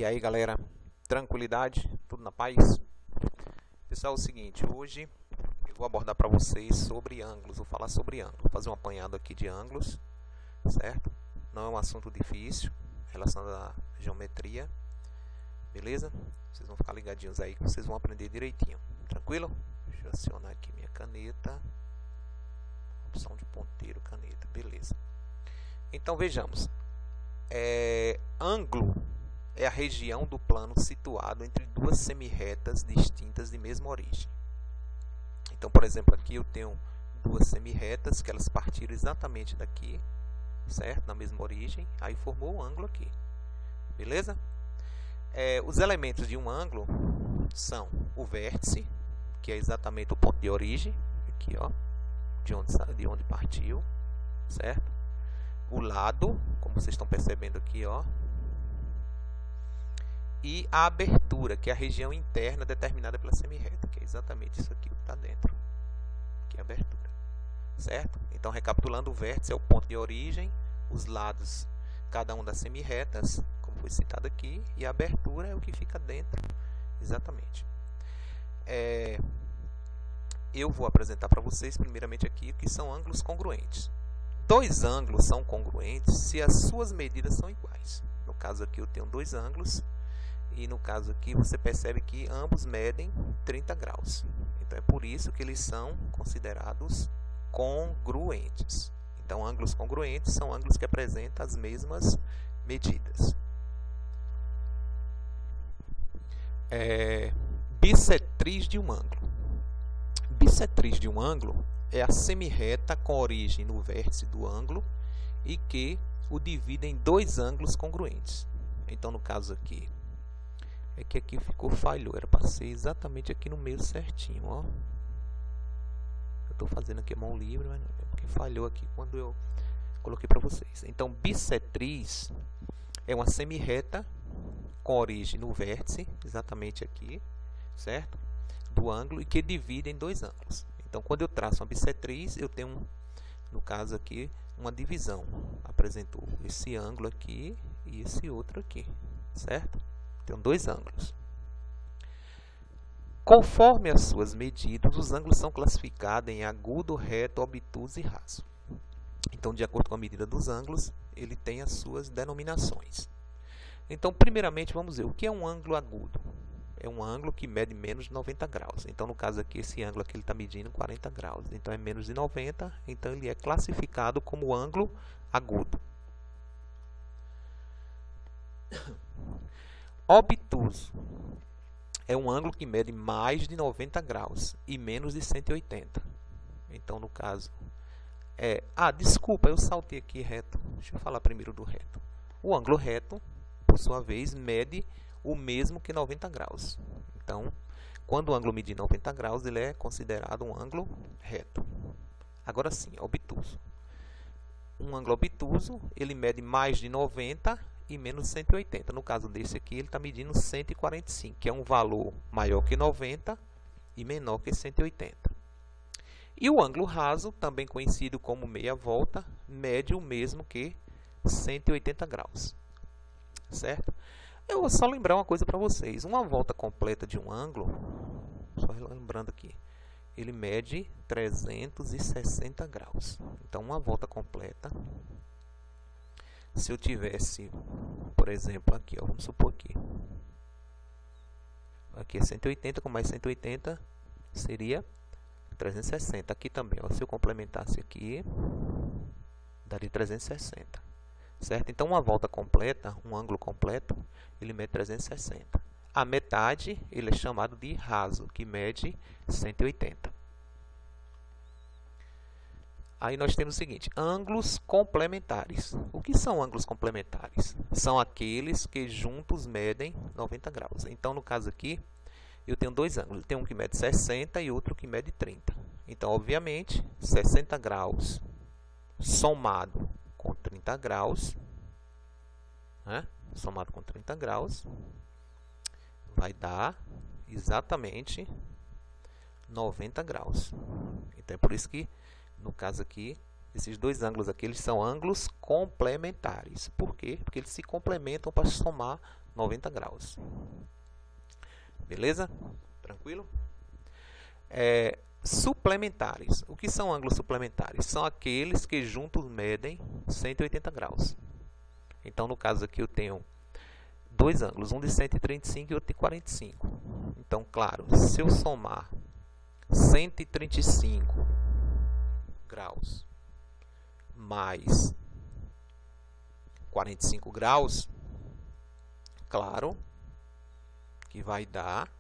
E aí, galera, tranquilidade, tudo na paz? Pessoal, é o seguinte, hoje eu vou abordar para vocês sobre ângulos, vou falar sobre ângulos, vou fazer um apanhado aqui de ângulos, certo? Não é um assunto difícil, relacionado à geometria, beleza? Vocês vão ficar ligadinhos aí que vocês vão aprender direitinho, tranquilo? Deixa eu acionar aqui minha caneta, opção de ponteiro, caneta, beleza. Então vejamos, ângulo é a região do plano situado entre duas semirretas distintas de mesma origem. Então, por exemplo, aqui eu tenho duas semirretas que elas partiram exatamente daqui, certo? Na mesma origem, aí formou o ângulo aqui, beleza? Os elementos de um ângulo são o vértice, que é exatamente o ponto de origem, aqui, ó, de onde partiu, certo? O lado, como vocês estão percebendo aqui, ó, e a abertura, que é a região interna determinada pela semirreta, que é exatamente isso aqui que está dentro, que é a abertura, certo? Então, recapitulando, o vértice é o ponto de origem, os lados, cada um das semirretas, como foi citado aqui, e a abertura é o que fica dentro, exatamente. Eu vou apresentar para vocês, primeiramente aqui, o que são ângulos congruentes. Dois ângulos são congruentes se as suas medidas são iguais. No caso aqui eu tenho dois ângulos, e no caso aqui você percebe que ambos medem 30 graus. Então é por isso que eles são considerados congruentes. Então ângulos congruentes são ângulos que apresentam as mesmas medidas. Bissetriz de um ângulo. Bissetriz de um ângulo é a semirreta com origem no vértice do ângulo e que o divide em dois ângulos congruentes. Então, no caso aqui, é que aqui falhou, era para ser exatamente aqui no meio certinho, ó. Eu estou fazendo aqui a mão livre, mas não é porque falhou aqui quando eu coloquei para vocês. Então, bissetriz é uma semirreta com origem no vértice, exatamente aqui, certo? Do ângulo e que divide em dois ângulos. Então, quando eu traço uma bissetriz, eu tenho, no caso aqui, uma divisão. Apresentou esse ângulo aqui e esse outro aqui, certo? Tenho dois ângulos. Conforme as suas medidas, os ângulos são classificados em agudo, reto, obtuso e raso. Então, de acordo com a medida dos ângulos, ele tem as suas denominações. Então, primeiramente, vamos ver o que é um ângulo agudo. É um ângulo que mede menos de 90 graus. Então, no caso aqui, esse ângulo aqui ele está medindo 40 graus. Então, é menos de 90. Então, ele é classificado como ângulo agudo. Obtuso é um ângulo que mede mais de 90 graus e menos de 180. Então, no caso... desculpa, eu saltei aqui reto. Deixa eu falar primeiro do reto. O ângulo reto, por sua vez, mede o mesmo que 90 graus. Então, quando o ângulo medir 90 graus, ele é considerado um ângulo reto. Agora sim, obtuso. Um ângulo obtuso, ele mede mais de 90 e menos de 180. No caso desse aqui, ele está medindo 145, que é um valor maior que 90 e menor que 180. E o ângulo raso, também conhecido como meia volta, mede o mesmo que 180 graus. Certo? Eu vou só lembrar uma coisa para vocês. Uma volta completa de um ângulo, só lembrando aqui, ele mede 360 graus. Então, uma volta completa, se eu tivesse, por exemplo, aqui, ó, vamos supor aqui é 180, com mais 180 seria 360. Aqui também, ó, se eu complementasse aqui, daria 360. Certo? Então, uma volta completa, um ângulo completo, ele mede 360. A metade, ele é chamado de raso, que mede 180. Aí nós temos o seguinte, ângulos complementares. O que são ângulos complementares? São aqueles que juntos medem 90 graus. Então, no caso aqui, eu tenho dois ângulos. Tem um que mede 60 e outro que mede 30. Então, obviamente, 60 graus somado com 30 graus, né? Somado com 30 graus, vai dar exatamente 90 graus. Então, é por isso que, no caso aqui, esses dois ângulos aqui, eles são ângulos complementares. Por quê? Porque eles se complementam para somar 90 graus. Beleza? Tranquilo? Suplementares. O que são ângulos suplementares? São aqueles que juntos medem 180 graus. Então, no caso aqui, eu tenho dois ângulos, um de 135 e outro de 45. Então, claro, se eu somar 135 graus mais 45 graus, claro que vai dar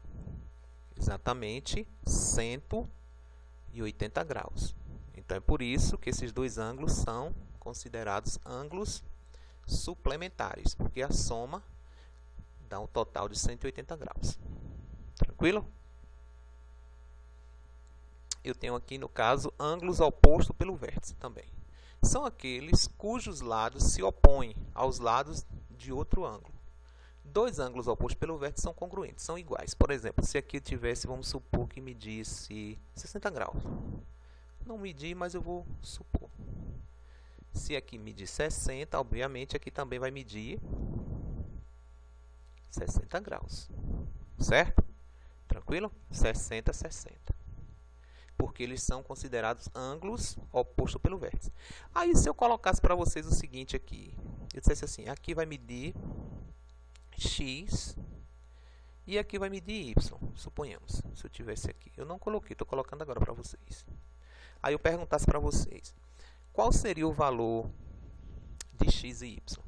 exatamente 180 graus. Então, é por isso que esses dois ângulos são considerados ângulos suplementares, porque a soma dá um total de 180 graus. Tranquilo? Eu tenho aqui, no caso, ângulos opostos pelo vértice também. São aqueles cujos lados se opõem aos lados de outro ângulo. Dois ângulos opostos pelo vértice são congruentes, são iguais. Por exemplo, se aqui eu tivesse, vamos supor que medisse 60 graus. Não medi, mas eu vou supor. Se aqui medir 60, obviamente aqui também vai medir 60 graus. Certo? Tranquilo? 60, 60. Porque eles são considerados ângulos opostos pelo vértice. Aí, se eu colocasse para vocês o seguinte aqui. Eu dissesse assim, aqui vai medir X e aqui vai medir Y. Suponhamos, se eu tivesse aqui. Eu não coloquei, estou colocando agora para vocês. Aí eu perguntasse para vocês, qual seria o valor de X e Y?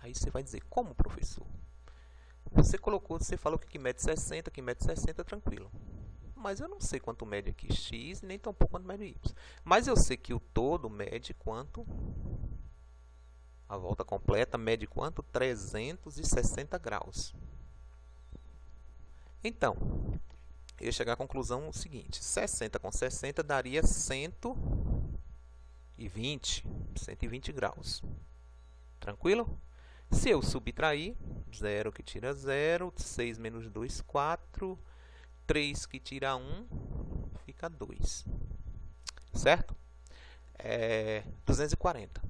Aí você vai dizer, como, professor? Você colocou, você falou que aqui mede 60, aqui mede 60, tranquilo. Mas eu não sei quanto mede aqui X, nem tampouco quanto mede Y. Mas eu sei que o todo mede quanto? A volta completa mede quanto? 360 graus. Então, eu ia chegar à conclusão seguinte. 60 com 60 daria 120 graus. Tranquilo? Se eu subtrair, 0 que tira 0, 6 menos 2, 4... 3 que tira 1, fica 2. Certo? 240.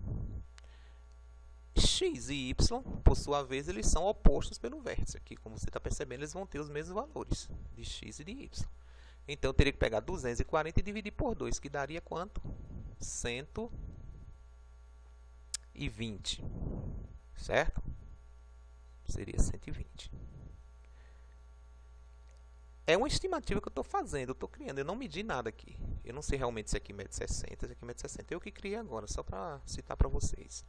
X e Y, por sua vez, eles são opostos pelo vértice. Aqui, como você está percebendo, eles vão ter os mesmos valores de X e de Y. Então, eu teria que pegar 240 e dividir por 2, que daria quanto? 120. Certo? Seria 120. É uma estimativa que eu estou fazendo, eu estou criando. Eu não medi nada aqui. Eu não sei realmente se aqui mede 60, se aqui mede 60. Eu que criei agora, só para citar para vocês.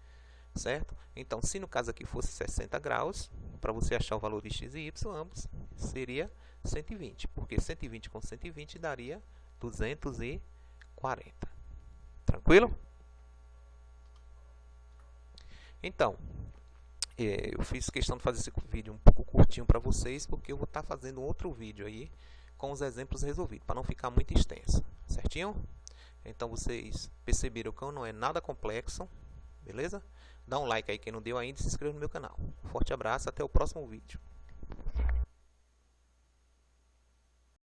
Certo? Então, se no caso aqui fosse 60 graus, para você achar o valor de X e Y, ambos, seria 120. Porque 120 com 120 daria 240. Tranquilo? Então, eu fiz questão de fazer esse vídeo um pouco curtinho para vocês, porque eu vou estar fazendo outro vídeo aí com os exemplos resolvidos, para não ficar muito extenso, certinho? Então vocês perceberam que não é nada complexo, beleza? Dá um like aí quem não deu ainda e se inscreva no meu canal. Um forte abraço, até o próximo vídeo.